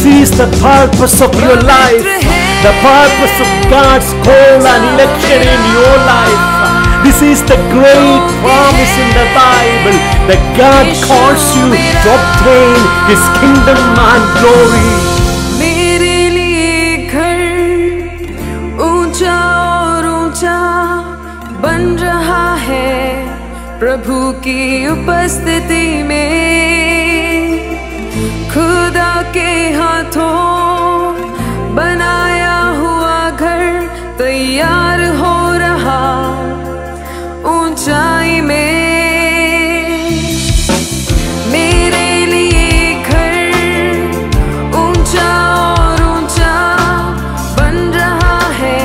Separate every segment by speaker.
Speaker 1: is the purpose of your life. The purpose of God's call and election in your life. This is the great promise in the Bible that God calls you to obtain His kingdom and glory.
Speaker 2: मेरे लिए घर ऊंचा और ऊंचा बन रहा है प्रभु की उपस्थिति में। खुदा के हाथों बनाया हुआ घर तैयार हो रहा ऊंचाई में। मेरे लिए घर ऊंचा और ऊंचा बन रहा है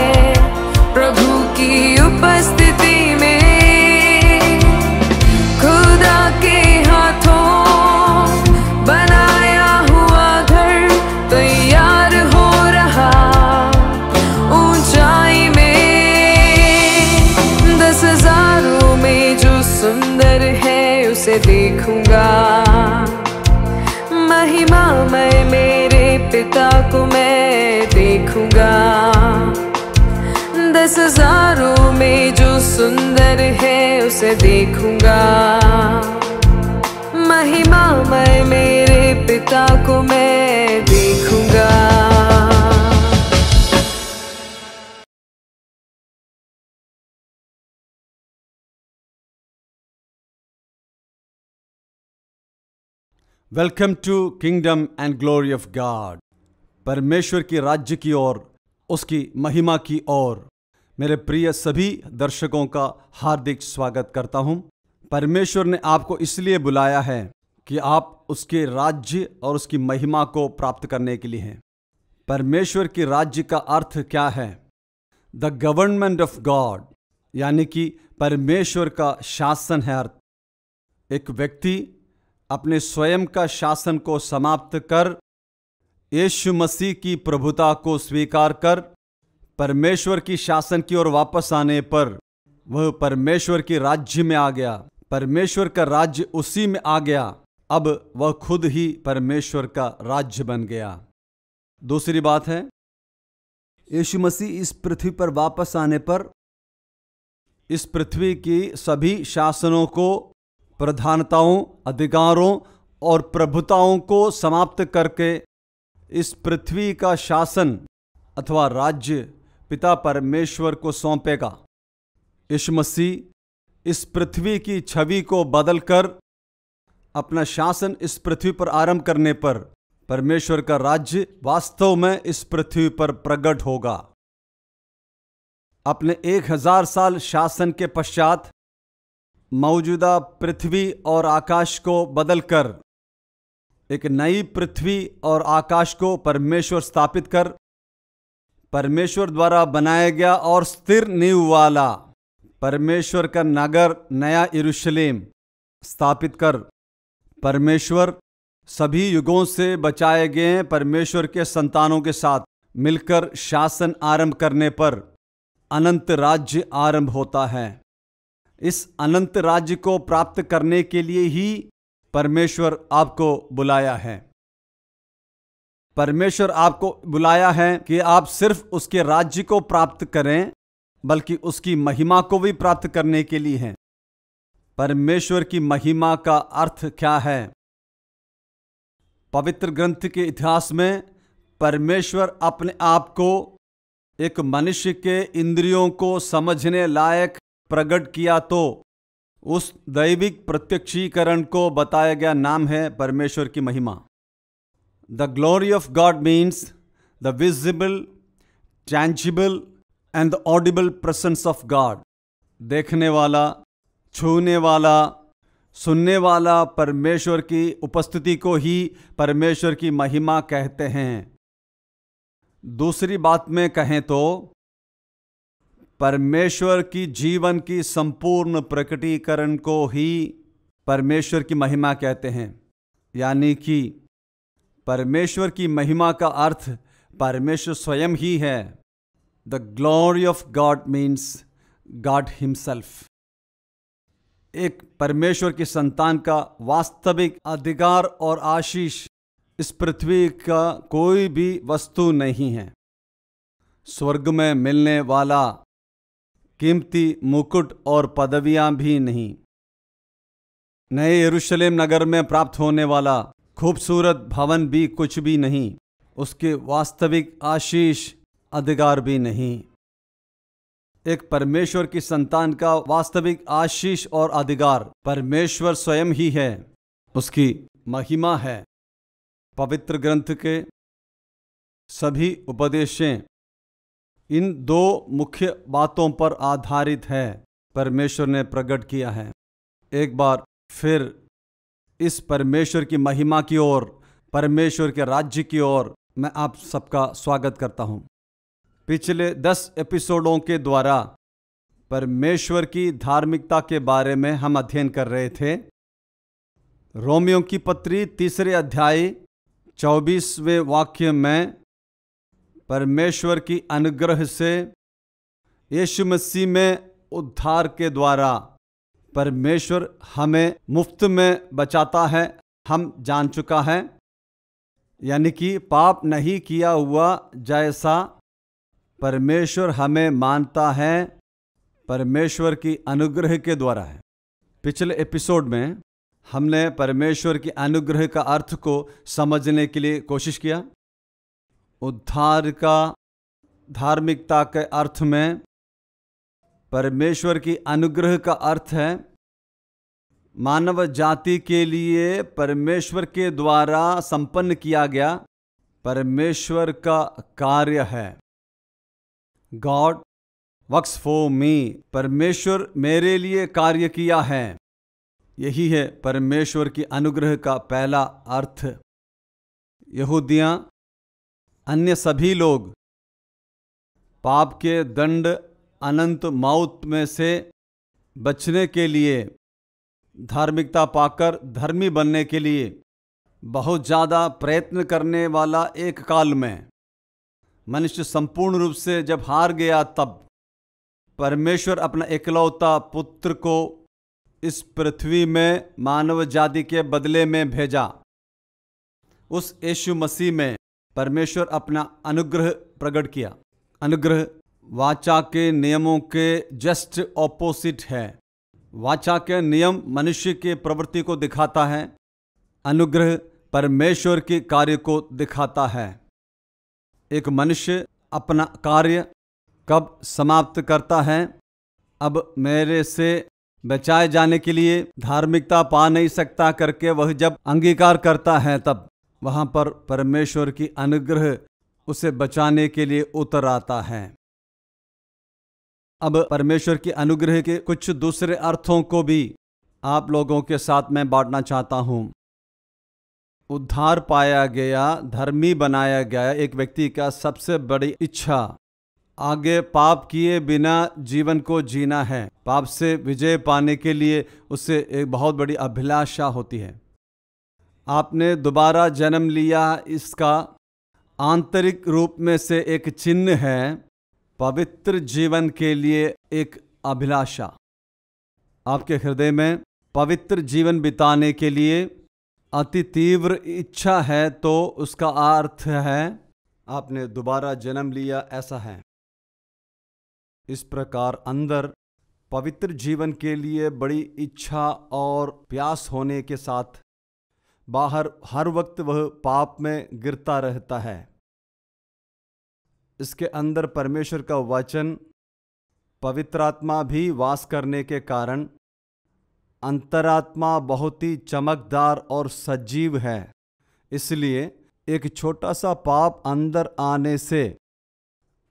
Speaker 2: प्रभु की उपस्थिति में। खुदा के हाथों बनाया हुआ घर तैयार हो रहा ऊंचाई में। 10,000 में जो सुंदर है उसे देखूंगा। महिमामय मेरे पिता को मैं देखूंगा। 10,000 में जो सुंदर है उसे देखूंगा। महिमामय मेरे पिता को मैं देखूंगा।
Speaker 3: Welcome to kingdom and glory of God. परमेश्वर की राज्य की ओर, उसकी महिमा की ओर मेरे प्रिय सभी दर्शकों का हार्दिक स्वागत करता हूं। परमेश्वर ने आपको इसलिए बुलाया है कि आप उसके राज्य और उसकी महिमा को प्राप्त करने के लिए हैं। परमेश्वर की राज्य का अर्थ क्या है? द गवर्नमेंट ऑफ गॉड, यानी कि परमेश्वर का शासन है अर्थ। एक व्यक्ति अपने स्वयं का शासन को समाप्त कर यीशु मसीह की प्रभुता को स्वीकार कर परमेश्वर की शासन की ओर वापस आने पर वह परमेश्वर के राज्य में आ गया। परमेश्वर का राज्य उसी में आ गया। अब वह खुद ही परमेश्वर का राज्य बन गया। दूसरी बात है, यीशु मसीह इस पृथ्वी पर वापस आने पर इस पृथ्वी की सभी शासनों को, प्रधानताओं, अधिकारों और प्रभुताओं को समाप्त करके इस पृथ्वी का शासन अथवा राज्य पिता परमेश्वर को सौंपेगा। यीशु मसीह इस पृथ्वी की छवि को बदलकर अपना शासन इस पृथ्वी पर आरंभ करने पर परमेश्वर का राज्य वास्तव में इस पृथ्वी पर प्रकट होगा। अपने 1000 साल शासन के पश्चात मौजूदा पृथ्वी और आकाश को बदलकर एक नई पृथ्वी और आकाश को परमेश्वर स्थापित कर परमेश्वर द्वारा बनाया गया और स्थिर नींव वाला परमेश्वर का नगर नया यरूशलेम स्थापित कर परमेश्वर सभी युगों से बचाए गए परमेश्वर के संतानों के साथ मिलकर शासन आरंभ करने पर अनंत राज्य आरंभ होता है। इस अनंत राज्य को प्राप्त करने के लिए ही परमेश्वर आपको बुलाया है। परमेश्वर आपको बुलाया है कि आप सिर्फ उसके राज्य को प्राप्त करें, बल्कि उसकी महिमा को भी प्राप्त करने के लिए हैं। परमेश्वर की महिमा का अर्थ क्या है? पवित्र ग्रंथ के इतिहास में परमेश्वर अपने आप को एक मनुष्य के इंद्रियों को समझने लायक प्रकट किया तो उस दैविक प्रत्यक्षीकरण को बताया गया नाम है परमेश्वर की महिमा। The glory of God means the visible, tangible and the Audible presence of God. देखने वाला, छूने वाला, सुनने वाला परमेश्वर की उपस्थिति को ही परमेश्वर की महिमा कहते हैं। दूसरी बात में कहें तो परमेश्वर की जीवन की संपूर्ण प्रकटीकरण को ही परमेश्वर की महिमा कहते हैं। यानी कि परमेश्वर की महिमा का अर्थ परमेश्वर स्वयं ही है। The glory of God means God himself. एक परमेश्वर के संतान का वास्तविक अधिकार और आशीष इस पृथ्वी का कोई भी वस्तु नहीं है। स्वर्ग में मिलने वाला कीमती मुकुट और पदवियां भी नहीं। नए यरूशलेम नगर में प्राप्त होने वाला खूबसूरत भवन भी कुछ भी नहीं। उसके वास्तविक आशीष अधिकार भी नहीं। एक परमेश्वर की संतान का वास्तविक आशीष और अधिकार परमेश्वर स्वयं ही है, उसकी महिमा है। पवित्र ग्रंथ के सभी उपदेशें इन दो मुख्य बातों पर आधारित है, परमेश्वर ने प्रकट किया है। एक बार फिर इस परमेश्वर की महिमा की ओर, परमेश्वर के राज्य की ओर मैं आप सबका स्वागत करता हूं। पिछले 10 एपिसोडों के द्वारा परमेश्वर की धार्मिकता के बारे में हम अध्ययन कर रहे थे। रोमियों की पत्री 3 अध्याय 24वें वाक्य में परमेश्वर की अनुग्रह से यीशु मसीह में उद्धार के द्वारा परमेश्वर हमें मुफ्त में बचाता है, हम जान चुका है। यानी कि पाप नहीं किया हुआ जैसा परमेश्वर हमें मानता है, परमेश्वर की अनुग्रह के द्वारा है। पिछले एपिसोड में हमने परमेश्वर की अनुग्रह का अर्थ को समझने के लिए कोशिश किया। उद्धार का धार्मिकता के अर्थ में परमेश्वर की अनुग्रह का अर्थ है मानव जाति के लिए परमेश्वर के द्वारा संपन्न किया गया परमेश्वर का कार्य है। गॉड वर्क्स फॉर मी, परमेश्वर मेरे लिए कार्य किया है। यही है परमेश्वर की अनुग्रह का पहला अर्थ। यहूदियाँ, अन्य सभी लोग पाप के दंड अनंत मौत में से बचने के लिए, धार्मिकता पाकर धर्मी बनने के लिए बहुत ज़्यादा प्रयत्न करने वाला एक काल में मनुष्य संपूर्ण रूप से जब हार गया, तब परमेश्वर अपना एकलौता पुत्र को इस पृथ्वी में मानव जाति के बदले में भेजा। उस यीशु मसीह में परमेश्वर अपना अनुग्रह प्रकट किया। अनुग्रह वाचा के नियमों के जस्ट ऑपोजिट है। वाचा के नियम मनुष्य की प्रवृत्ति को दिखाता है, अनुग्रह परमेश्वर के कार्य को दिखाता है। एक मनुष्य अपना कार्य कब समाप्त करता है? अब मेरे से बचाए जाने के लिए धार्मिकता पा नहीं सकता करके वह जब अंगीकार करता है, तब वहाँ पर परमेश्वर की अनुग्रह उसे बचाने के लिए उतर आता है। अब परमेश्वर की अनुग्रह के कुछ दूसरे अर्थों को भी आप लोगों के साथ मैं बांटना चाहता हूँ। उद्धार पाया गया, धर्मी बनाया गया एक व्यक्ति का सबसे बड़ी इच्छा आगे पाप किए बिना जीवन को जीना है। पाप से विजय पाने के लिए उसे एक बहुत बड़ी अभिलाषा होती है। आपने दोबारा जन्म लिया, इसका आंतरिक रूप में से एक चिन्ह है पवित्र जीवन के लिए एक अभिलाषा। आपके हृदय में पवित्र जीवन बिताने के लिए अति तीव्र इच्छा है, तो उसका अर्थ है आपने दोबारा जन्म लिया, ऐसा है। इस प्रकार अंदर पवित्र जीवन के लिए बड़ी इच्छा और प्यास होने के साथ बाहर हर वक्त वह पाप में गिरता रहता है। इसके अंदर परमेश्वर का वचन, पवित्र आत्मा भी वास करने के कारण अंतरात्मा बहुत ही चमकदार और सजीव है। इसलिए एक छोटा सा पाप अंदर आने से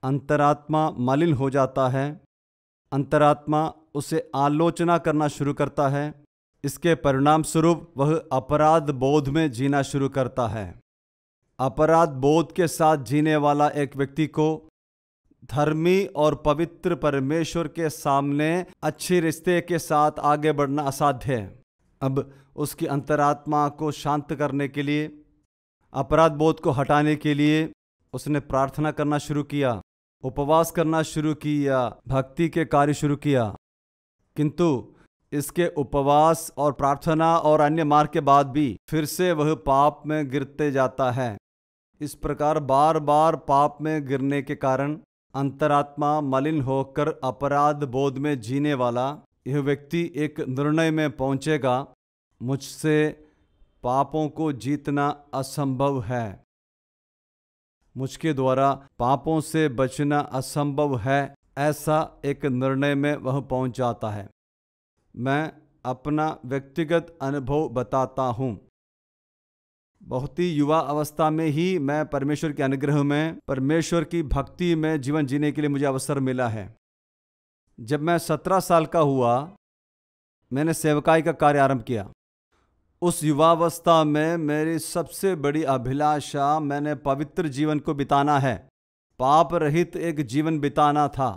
Speaker 3: अंतरात्मा मलिन हो जाता है। अंतरात्मा उसे आलोचना करना शुरू करता है। इसके परिणाम स्वरूप वह अपराध बोध में जीना शुरू करता है। अपराध बोध के साथ जीने वाला एक व्यक्ति को धर्मी और पवित्र परमेश्वर के सामने अच्छे रिश्ते के साथ आगे बढ़ना असाध्य है। अब उसकी अंतरात्मा को शांत करने के लिए, अपराध बोध को हटाने के लिए उसने प्रार्थना करना शुरू किया, उपवास करना शुरू किया, भक्ति के कार्य शुरू किया। किंतु इसके उपवास और प्रार्थना और अन्य मार्ग के बाद भी फिर से वह पाप में गिरते जाता है। इस प्रकार बार बार पाप में गिरने के कारण अंतरात्मा मलिन होकर अपराध बोध में जीने वाला यह व्यक्ति एक निर्णय में पहुंचेगा, मुझसे पापों को जीतना असंभव है, मुझके द्वारा पापों से बचना असंभव है। ऐसा एक निर्णय में वह पहुंच जाता है। मैं अपना व्यक्तिगत अनुभव बताता हूँ। बहुत ही युवा अवस्था में ही मैं परमेश्वर के अनुग्रह में, परमेश्वर की भक्ति में जीवन जीने के लिए मुझे अवसर मिला है। जब मैं 17 साल का हुआ, मैंने सेवकाई का कार्य आरंभ किया। उस युवावस्था में मेरी सबसे बड़ी अभिलाषा मैंने पवित्र जीवन को बिताना है, पाप रहित एक जीवन बिताना था।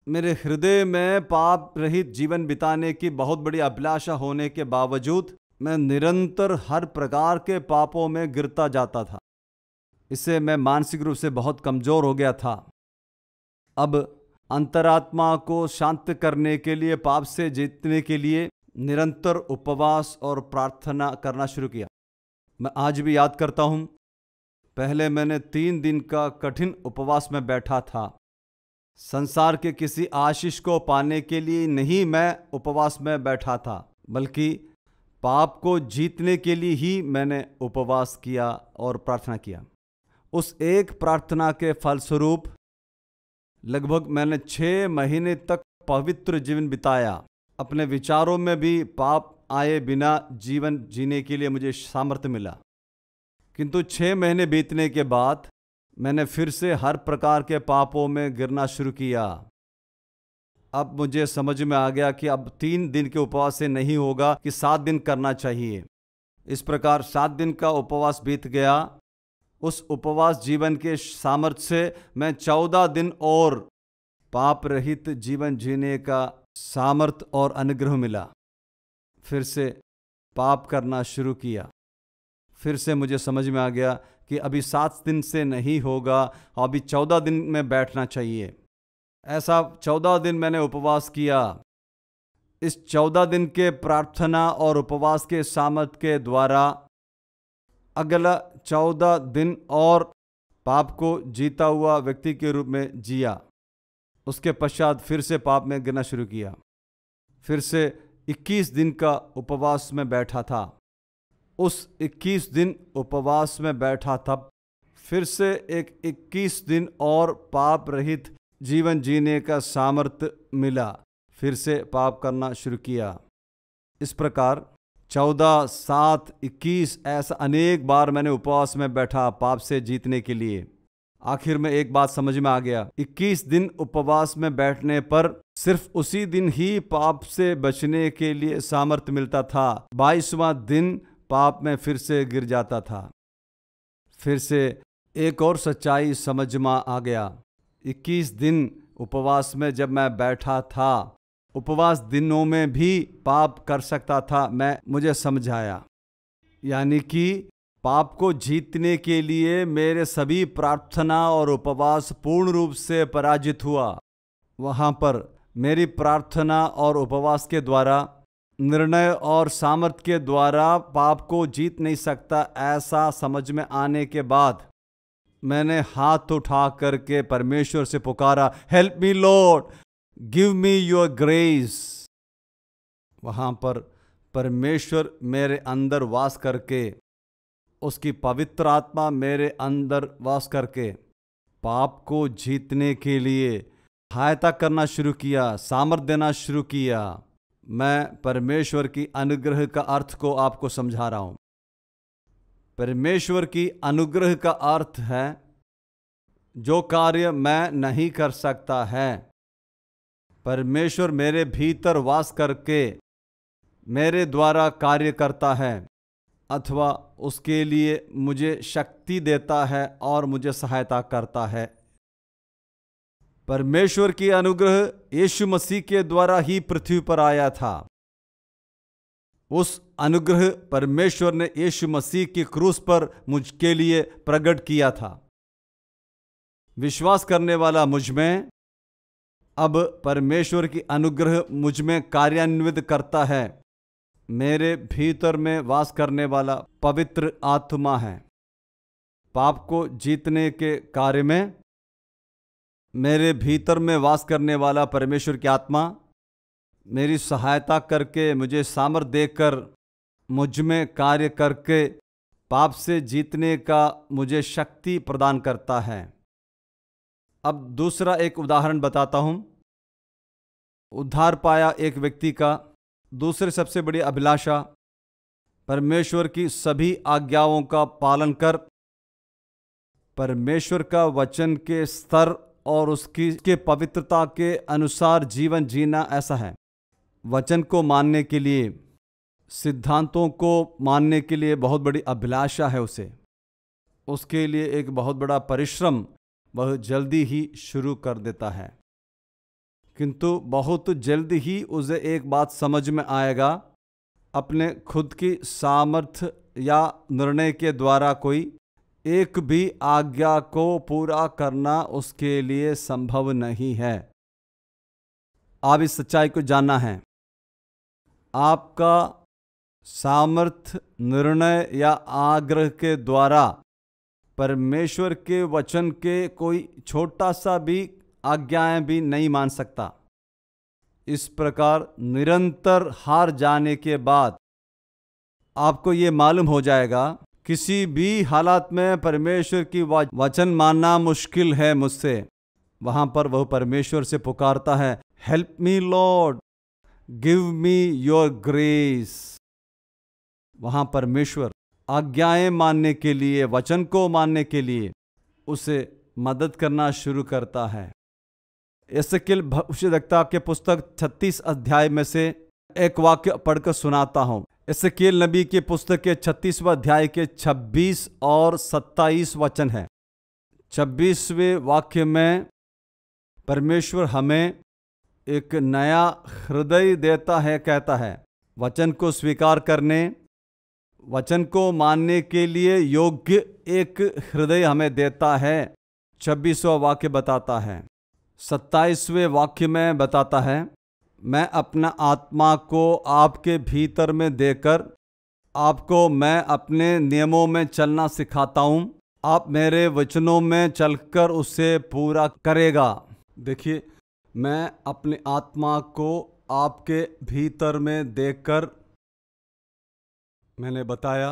Speaker 3: मेरे हृदय में पाप रहित जीवन बिताने की बहुत बड़ी अभिलाषा होने के बावजूद मैं निरंतर हर प्रकार के पापों में गिरता जाता था। इससे मैं मानसिक रूप से बहुत कमज़ोर हो गया था। अब अंतरात्मा को शांत करने के लिए, पाप से जीतने के लिए निरंतर उपवास और प्रार्थना करना शुरू किया। मैं आज भी याद करता हूँ, पहले मैंने 3 दिन का कठिन उपवास में बैठा था। संसार के किसी आशीष को पाने के लिए नहीं मैं उपवास में बैठा था, बल्कि पाप को जीतने के लिए ही मैंने उपवास किया और प्रार्थना किया। उस एक प्रार्थना के फलस्वरूप लगभग मैंने 6 महीने तक पवित्र जीवन बिताया। अपने विचारों में भी पाप आए बिना जीवन जीने के लिए मुझे सामर्थ्य मिला। किंतु 6 महीने बीतने के बाद मैंने फिर से हर प्रकार के पापों में गिरना शुरू किया। अब मुझे समझ में आ गया कि अब 3 दिन के उपवास से नहीं होगा, कि 7 दिन करना चाहिए। इस प्रकार 7 दिन का उपवास बीत गया। उस उपवास जीवन के सामर्थ्य से मैं 14 दिन और पाप रहित जीवन जीने का सामर्थ्य और अनुग्रह मिला। फिर से पाप करना शुरू किया। फिर से मुझे समझ में आ गया कि अभी 7 दिन से नहीं होगा, अभी 14 दिन में बैठना चाहिए। ऐसा 14 दिन मैंने उपवास किया। इस 14 दिन के प्रार्थना और उपवास के सामर्थ्य के द्वारा अगला 14 दिन और पाप को जीता हुआ व्यक्ति के रूप में जिया। उसके पश्चात फिर से पाप में गिरना शुरू किया। फिर से 21 दिन का उपवास में बैठा था। उस 21 दिन उपवास में बैठा तब फिर से एक 21 दिन और पाप रहित जीवन जीने का सामर्थ्य मिला। फिर से पाप करना शुरू किया। इस प्रकार 14, 7, 21 ऐसा अनेक बार मैंने उपवास में बैठा पाप से जीतने के लिए। आखिर में एक बात समझ में आ गया, 21 दिन उपवास में बैठने पर सिर्फ उसी दिन ही पाप से बचने के लिए सामर्थ्य मिलता था। 22वां दिन पाप में फिर से गिर जाता था। फिर से एक और सच्चाई समझ में आ गया। 21 दिन उपवास में जब मैं बैठा था, उपवास दिनों में भी पाप कर सकता था। मुझे समझ आया, यानी कि पाप को जीतने के लिए मेरे सभी प्रार्थना और उपवास पूर्ण रूप से पराजित हुआ। वहाँ पर मेरी प्रार्थना और उपवास के द्वारा, निर्णय और सामर्थ्य के द्वारा पाप को जीत नहीं सकता, ऐसा समझ में आने के बाद मैंने हाथ उठा करके परमेश्वर से पुकारा, help me Lord, give me your grace. वहाँ पर परमेश्वर मेरे अंदर वास करके, उसकी पवित्र आत्मा मेरे अंदर वास करके पाप को जीतने के लिए सहायता करना शुरू किया, सामर्थ्य देना शुरू किया। मैं परमेश्वर की अनुग्रह का अर्थ को आपको समझा रहा हूँ। परमेश्वर की अनुग्रह का अर्थ है जो कार्य मैं नहीं कर सकता है, परमेश्वर मेरे भीतर वास करके मेरे द्वारा कार्य करता है, अथवा उसके लिए मुझे शक्ति देता है और मुझे सहायता करता है। परमेश्वर की अनुग्रह यीशु मसीह के द्वारा ही पृथ्वी पर आया था। उस अनुग्रह परमेश्वर ने यीशु मसीह की क्रूस पर मुझके लिए प्रकट किया था। विश्वास करने वाला मुझ में अब परमेश्वर की अनुग्रह मुझ में कार्यान्वित करता है। मेरे भीतर में वास करने वाला पवित्र आत्मा है। पाप को जीतने के कार्य में मेरे भीतर में वास करने वाला परमेश्वर की आत्मा मेरी सहायता करके, मुझे सामर्थ देकर, मुझ में कार्य करके पाप से जीतने का मुझे शक्ति प्रदान करता है। अब दूसरा एक उदाहरण बताता हूं। उद्धार पाया एक व्यक्ति का दूसरी सबसे बड़ी अभिलाषा परमेश्वर की सभी आज्ञाओं का पालन कर परमेश्वर का वचन के स्तर और उसकी पवित्रता के अनुसार जीवन जीना ऐसा है। वचन को मानने के लिए, सिद्धांतों को मानने के लिए बहुत बड़ी अभिलाषा है उसे। उसके लिए एक बहुत बड़ा परिश्रम वह जल्दी ही शुरू कर देता है, किंतु बहुत जल्दी ही उसे एक बात समझ में आएगा, अपने खुद की सामर्थ्य या निर्णय के द्वारा कोई एक भी आज्ञा को पूरा करना उसके लिए संभव नहीं है। आप इस सच्चाई को जानना है। आपका सामर्थ्य, निर्णय या आग्रह के द्वारा परमेश्वर के वचन के कोई छोटा सा भी आज्ञाएं भी नहीं मान सकता। इस प्रकार निरंतर हार जाने के बाद आपको ये मालूम हो जाएगा, किसी भी हालात में परमेश्वर की वचन मानना मुश्किल है मुझसे। वहां पर वह परमेश्वर से पुकारता है, help me Lord, give me your grace. वहां परमेश्वर आज्ञाएं मानने के लिए, वचन को मानने के लिए उसे मदद करना शुरू करता है। एसेकिएल भविष्यद्वक्ता के पुस्तक 36 अध्याय में से एक वाक्य पढ़कर सुनाता हूं। एसेकिएल नबी के पुस्तक के 36वें अध्याय के 26 और 27 वचन है। 26वें वाक्य में परमेश्वर हमें एक नया हृदय देता है। कहता है, वचन को स्वीकार करने, वचन को मानने के लिए योग्य एक हृदय हमें देता है। 26वां वाक्य बताता है। 27वें वाक्य में बताता है, मैं अपना आत्मा को आपके भीतर में देकर आपको मैं अपने नियमों में चलना सिखाता हूँ। आप मेरे वचनों में चलकर उसे पूरा करेगा। देखिए, मैं अपने आत्मा को आपके भीतर में देकर, मैंने बताया,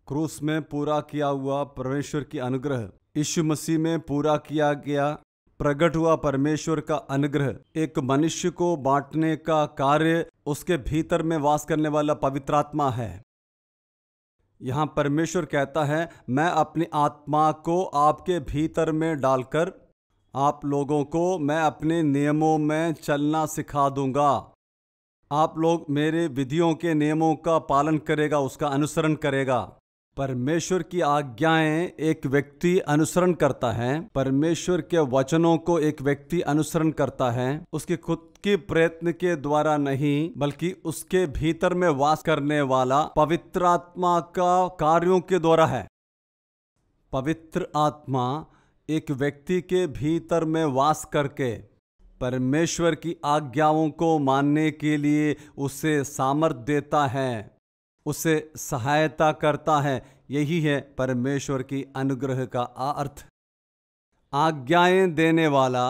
Speaker 3: क्रूस में पूरा किया हुआ परमेश्वर की अनुग्रह, यीशु मसीह में पूरा किया गया प्रकट हुआ परमेश्वर का अनुग्रह एक मनुष्य को बांटने का कार्य उसके भीतर में वास करने वाला पवित्र आत्मा है। यहां परमेश्वर कहता है, मैं अपनी आत्मा को आपके भीतर में डालकर आप लोगों को मैं अपने नियमों में चलना सिखा दूंगा। आप लोग मेरे विधियों के नियमों का पालन करेगा, उसका अनुसरण करेगा। परमेश्वर की आज्ञाएं एक व्यक्ति अनुसरण करता है, परमेश्वर के वचनों को एक व्यक्ति अनुसरण करता है, उसके खुद के प्रयत्न के द्वारा नहीं, बल्कि उसके भीतर में वास करने वाला पवित्र आत्मा का कार्यों के द्वारा है। पवित्र आत्मा एक व्यक्ति के भीतर में वास करके परमेश्वर की आज्ञाओं को मानने के लिए उसे सामर्थ देता है, उसे सहायता करता है। यही है परमेश्वर की अनुग्रह का अर्थ। आज्ञाएं देने वाला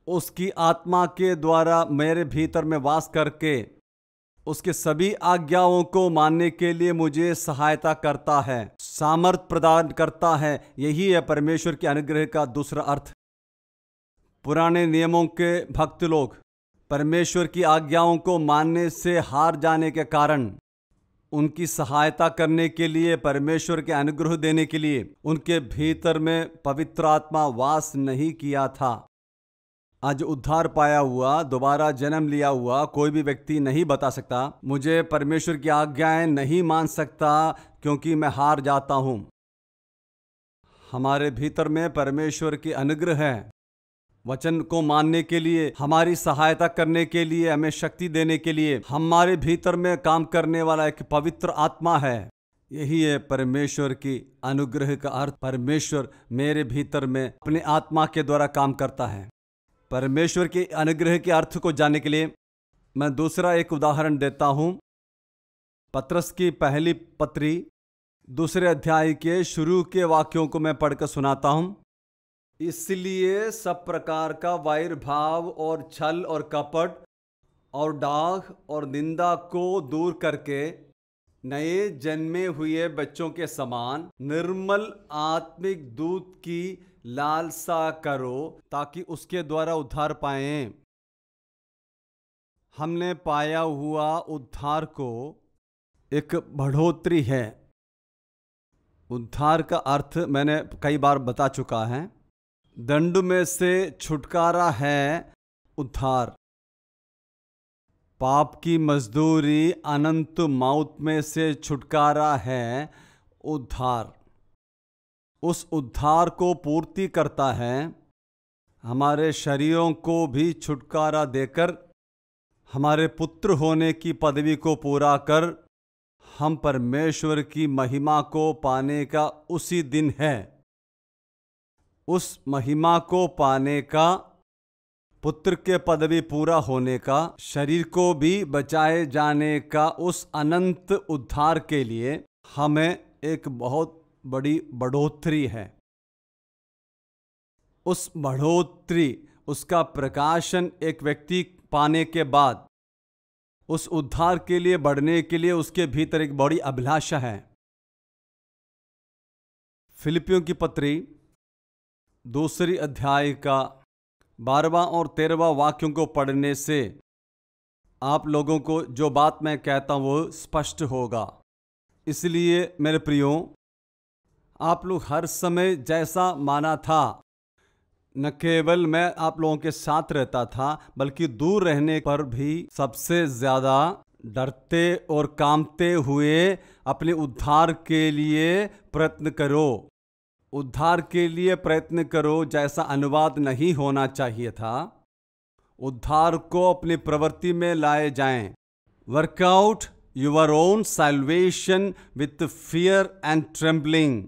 Speaker 3: उसकी आत्मा के द्वारा मेरे भीतर में वास करके उसके सभी आज्ञाओं को मानने के लिए मुझे सहायता करता है, सामर्थ प्रदान करता है। यही है परमेश्वर के अनुग्रह का दूसरा अर्थ। पुराने नियमों के भक्त लोग परमेश्वर की आज्ञाओं को मानने से हार जाने के कारण उनकी सहायता करने के लिए, परमेश्वर के अनुग्रह देने के लिए उनके भीतर में पवित्र आत्मा वास नहीं किया था। आज उद्धार पाया हुआ, दोबारा जन्म लिया हुआ कोई भी व्यक्ति नहीं बता सकता, मुझे परमेश्वर की आज्ञाएं नहीं मान सकता क्योंकि मैं हार जाता हूं। हमारे भीतर में परमेश्वर की अनुग्रह है, वचन को मानने के लिए, हमारी सहायता करने के लिए, हमें शक्ति देने के लिए हमारे भीतर में काम करने वाला एक पवित्र आत्मा है। यही है परमेश्वर की अनुग्रह का अर्थ। परमेश्वर मेरे भीतर में अपने आत्मा के द्वारा काम करता है। परमेश्वर के अनुग्रह के अर्थ को जानने के लिए मैं दूसरा एक उदाहरण देता हूं। पत्रस की पहली पत्री 2 अध्याय के शुरू के वाक्यों को मैं पढ़कर सुनाता हूं। इसलिए सब प्रकार का वैर भाव और छल और कपट और डाह और निंदा को दूर करके नए जन्मे हुए बच्चों के समान निर्मल आत्मिक दूध की लालसा करो, ताकि उसके द्वारा उद्धार पाएं। हमने पाया हुआ उद्धार को एक बढ़ोतरी है। उद्धार का अर्थ मैंने कई बार बता चुका है। दंड में से छुटकारा है उद्धार। पाप की मजदूरी अनंत मौत में से छुटकारा है उद्धार। उस उद्धार को पूर्ति करता है हमारे शरीरों को भी छुटकारा देकर हमारे पुत्र होने की पदवी को पूरा कर हम परमेश्वर की महिमा को पाने का उसी दिन है। उस महिमा को पाने का, पुत्र के पदवी पूरा होने का, शरीर को भी बचाए जाने का उस अनंत उद्धार के लिए हमें एक बहुत बड़ी बढ़ोतरी है। उस बढ़ोतरी, उसका प्रकाशन एक व्यक्ति पाने के बाद उस उद्धार के लिए बढ़ने के लिए उसके भीतर एक बड़ी अभिलाषा है। फिलिपियों की पत्री 2 अध्याय का 12वां और 13वां वाक्यों को पढ़ने से आप लोगों को जो बात मैं कहता हूँ वो स्पष्ट होगा। इसलिए मेरे प्रियो, आप लोग हर समय जैसा माना था, न केवल मैं आप लोगों के साथ रहता था बल्कि दूर रहने पर भी सबसे ज़्यादा डरते और कांपते हुए अपने उद्धार के लिए प्रयत्न करो। उद्धार के लिए प्रयत्न करो जैसा अनुवाद नहीं होना चाहिए था। उद्धार को अपनी प्रवृत्ति में लाए जाएं। Workout your own salvation with fear and trembling.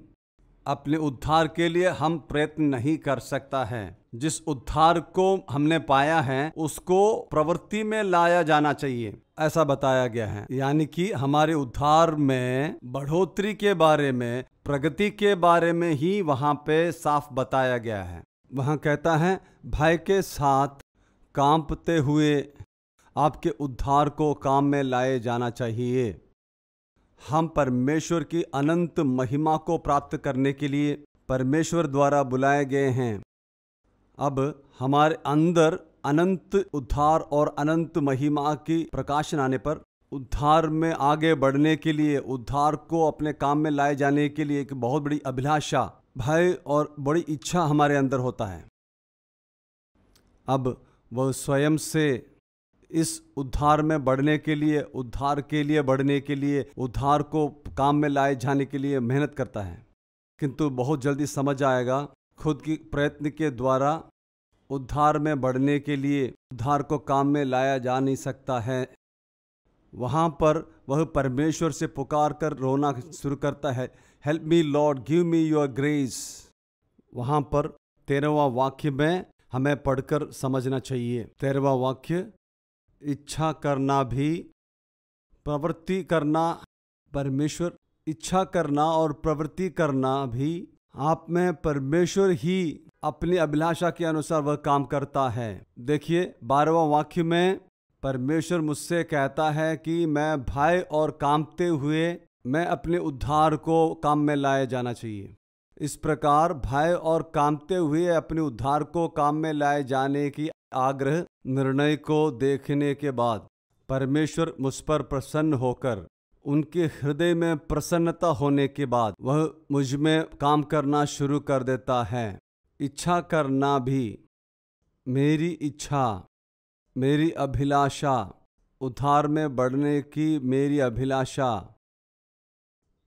Speaker 3: अपने उद्धार के लिए हम प्रयत्न नहीं कर सकता है। जिस उद्धार को हमने पाया है उसको प्रवृत्ति में लाया जाना चाहिए, ऐसा बताया गया है। यानी कि हमारे उद्धार में बढ़ोतरी के बारे में, प्रगति के बारे में ही वहाँ पे साफ बताया गया है। वहाँ कहता है, भय के साथ कांपते हुए आपके उद्धार को काम में लाए जाना चाहिए। हम परमेश्वर की अनंत महिमा को प्राप्त करने के लिए परमेश्वर द्वारा बुलाए गए हैं। अब हमारे अंदर अनंत उद्धार और अनंत महिमा की प्रकाशन आने पर उद्धार में आगे बढ़ने के लिए, उद्धार को अपने काम में लाए जाने के लिए एक बहुत बड़ी अभिलाषा, भय और बड़ी इच्छा हमारे अंदर होता है। अब वह स्वयं से इस उद्धार में बढ़ने के लिए, उद्धार के लिए बढ़ने के लिए, उद्धार को काम में लाए जाने के लिए मेहनत करता है। किंतु बहुत जल्दी समझ आएगा खुद की प्रयत्न के द्वारा उद्धार में बढ़ने के लिए उद्धार को काम में लाया जा नहीं सकता है। वहाँ पर वह परमेश्वर से पुकार कर रोना शुरू करता है, help me Lord, give me your grace. वहाँ पर 13वां वाक्य में हमें पढ़कर समझना चाहिए। 13वां वाक्य, इच्छा करना भी प्रवृत्ति करना, परमेश्वर इच्छा करना और प्रवृत्ति करना भी आप में परमेश्वर ही अपनी अभिलाषा के अनुसार वह काम करता है। देखिए 12वां वाक्य में परमेश्वर मुझसे कहता है कि मैं भय और कांपते हुए मैं अपने उद्धार को काम में लाए जाना चाहिए। इस प्रकार भय और कांपते हुए अपने उद्धार को काम में लाए जाने की आग्रह निर्णय को देखने के बाद परमेश्वर मुझ पर प्रसन्न होकर, उनके हृदय में प्रसन्नता होने के बाद वह मुझ में काम करना शुरू कर देता है। इच्छा करना भी, मेरी इच्छा, मेरी अभिलाषा, उद्धार में बढ़ने की मेरी अभिलाषा,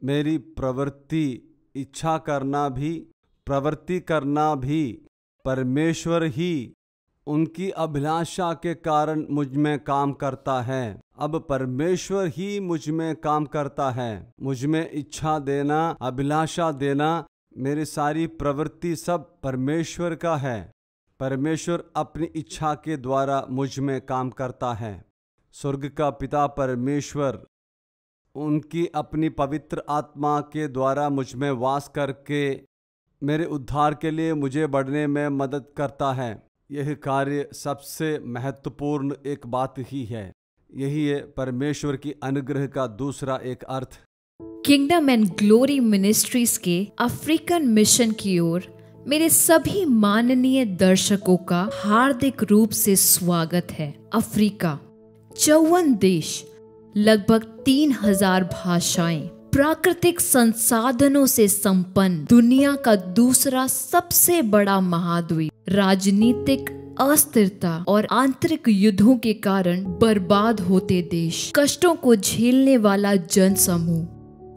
Speaker 3: मेरी प्रवृत्ति, इच्छा करना भी, प्रवृत्ति करना भी परमेश्वर ही उनकी अभिलाषा के कारण मुझ में काम करता है। अब परमेश्वर ही मुझ में काम करता है। मुझ में इच्छा देना, अभिलाषा देना, मेरी सारी प्रवृत्ति सब परमेश्वर का है। परमेश्वर अपनी इच्छा के द्वारा मुझ में काम करता है। स्वर्ग का पिता परमेश्वर उनकी अपनी पवित्र आत्मा के द्वारा मुझ में वास करके मेरे उद्धार के लिए मुझे बढ़ने में मदद करता है। यह कार्य सबसे महत्वपूर्ण एक बात ही है। यही है परमेश्वर की अनुग्रह का दूसरा एक अर्थ।
Speaker 4: किंगडम एंड ग्लोरी मिनिस्ट्रीज के अफ्रीकन मिशन की ओर मेरे सभी माननीय दर्शकों का हार्दिक रूप से स्वागत है। अफ्रीका, 54 देश, लगभग 3000 भाषाएं, प्राकृतिक संसाधनों से संपन्न दुनिया का दूसरा सबसे बड़ा महाद्वीप, राजनीतिक अस्थिरता और आंतरिक युद्धों के कारण बर्बाद होते देश, कष्टों को झेलने वाला जनसमूह,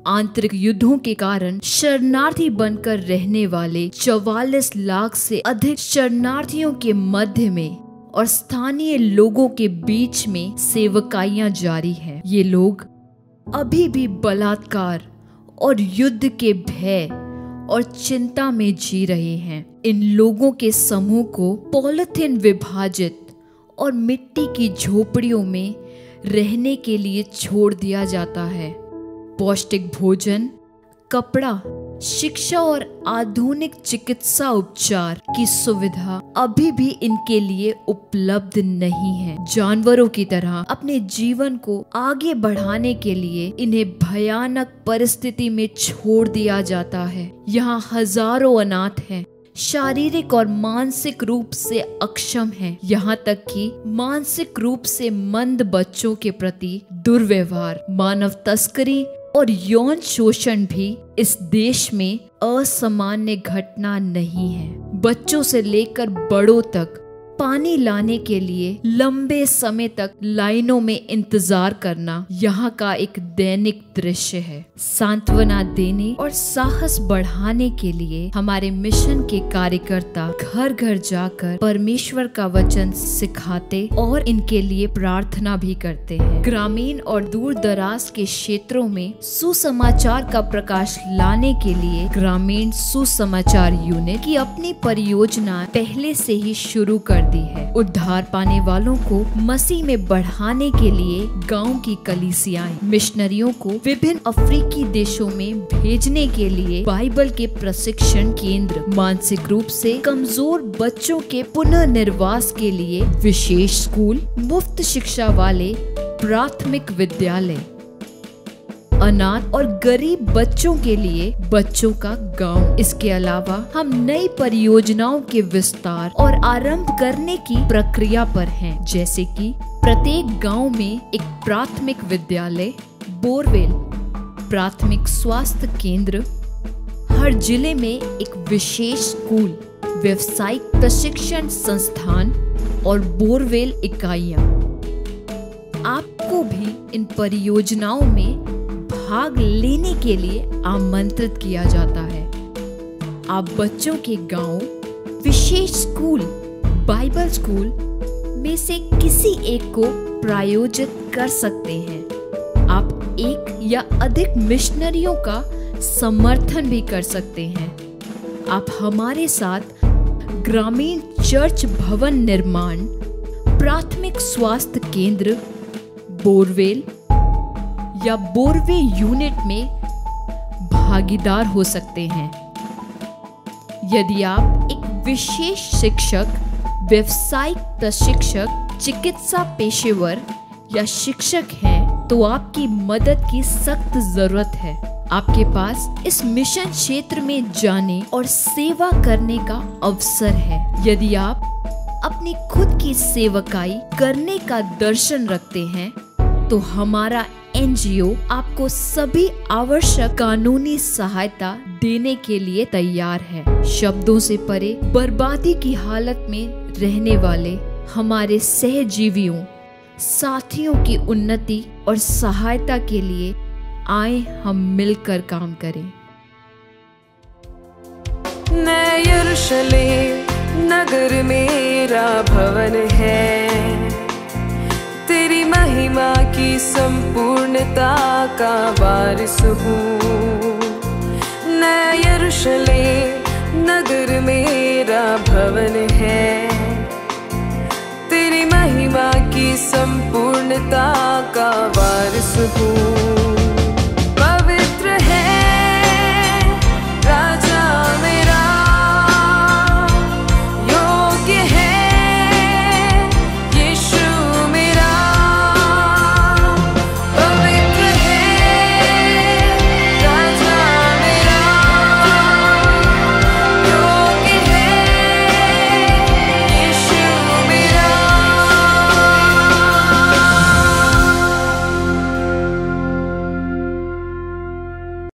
Speaker 4: आंतरिक युद्धों के कारण शरणार्थी बनकर रहने वाले 44 लाख से अधिक शरणार्थियों के मध्य में और स्थानीय लोगों के बीच में सेवकाइयां जारी है। ये लोग अभी भी बलात्कार और युद्ध के भय और चिंता में जी रहे हैं। इन लोगों के समूह को पॉलिथीन विभाजित और मिट्टी की झोपड़ियों में रहने के लिए छोड़ दिया जाता है। पौष्टिक भोजन, कपड़ा, शिक्षा और आधुनिक चिकित्सा उपचार की सुविधा अभी भी इनके लिए उपलब्ध नहीं है। जानवरों की तरह अपने जीवन को आगे बढ़ाने के लिए इन्हें भयानक परिस्थिति में छोड़ दिया जाता है। यहाँ हजारों अनाथ हैं, शारीरिक और मानसिक रूप से अक्षम हैं, यहाँ तक कि मानसिक रूप से मंद बच्चों के प्रति दुर्व्यवहार, मानव तस्करी और यौन शोषण भी इस देश में असामान्य घटना नहीं है। बच्चों से लेकर बड़ों तक पानी लाने के लिए लंबे समय तक लाइनों में इंतजार करना यहाँ का एक दैनिक दृश्य है। सांत्वना देने और साहस बढ़ाने के लिए हमारे मिशन के कार्यकर्ता घर घर जाकर परमेश्वर का वचन सिखाते और इनके लिए प्रार्थना भी करते हैं। ग्रामीण और दूर दराज के क्षेत्रों में सुसमाचार का प्रकाश लाने के लिए ग्रामीण सुसमाचार यूनिट की अपनी परियोजना पहले से ही शुरू कर दी है। उद्धार पाने वालों को मसीह में बढ़ाने के लिए गांव की कलीसियाएं मिशनरियों को विभिन्न अफ्रीकी देशों में भेजने के लिए बाइबल के प्रशिक्षण केंद्र, मानसिक रूप से कमजोर बच्चों के पुनर्निर्वास के लिए विशेष स्कूल, मुफ्त शिक्षा वाले प्राथमिक विद्यालय, अनाथ और गरीब बच्चों के लिए बच्चों का गांव। इसके अलावा हम नई परियोजनाओं के विस्तार और आरंभ करने की प्रक्रिया पर हैं, जैसे कि प्रत्येक गांव में एक प्राथमिक विद्यालय, बोरवेल, प्राथमिक स्वास्थ्य केंद्र, हर जिले में एक विशेष स्कूल, व्यवसायिक प्रशिक्षण संस्थान और बोरवेल इकाइयां। आपको भी इन परियोजनाओं में भाग लेने के लिए आमंत्रित किया जाता है। आप बच्चों के गांव, विशेष स्कूल, बाइबल स्कूल में से किसी एक को प्रायोजित कर सकते हैं। आप एक या अधिक मिशनरियों का समर्थन भी कर सकते हैं। आप हमारे साथ ग्रामीण चर्च भवन निर्माण, प्राथमिक स्वास्थ्य केंद्र, बोरवेल या बोरवे यूनिट में भागीदार हो सकते हैं। यदि आप एक विशेष शिक्षक, व्यवसायिक प्रशिक्षक, चिकित्सा पेशेवर या शिक्षक हैं, तो आपकी मदद की सख्त जरूरत है। आपके पास इस मिशन क्षेत्र में जाने और सेवा करने का अवसर है। यदि आप अपनी खुद की सेवकाई करने का दर्शन रखते हैं, तो हमारा एनजीओ आपको सभी आवश्यक कानूनी सहायता देने के लिए तैयार है। शब्दों से परे बर्बादी की हालत में रहने वाले हमारे सहजीवियों, साथियों की उन्नति और सहायता के लिए आए हम मिलकर काम करें।
Speaker 2: नया यरूशलेम नगर मेरा भवन है, तेरी महिमा की संपूर्णता का वारिस हूँ। नया यरूशलेम नगर मेरा भवन है, वारिस हूँ।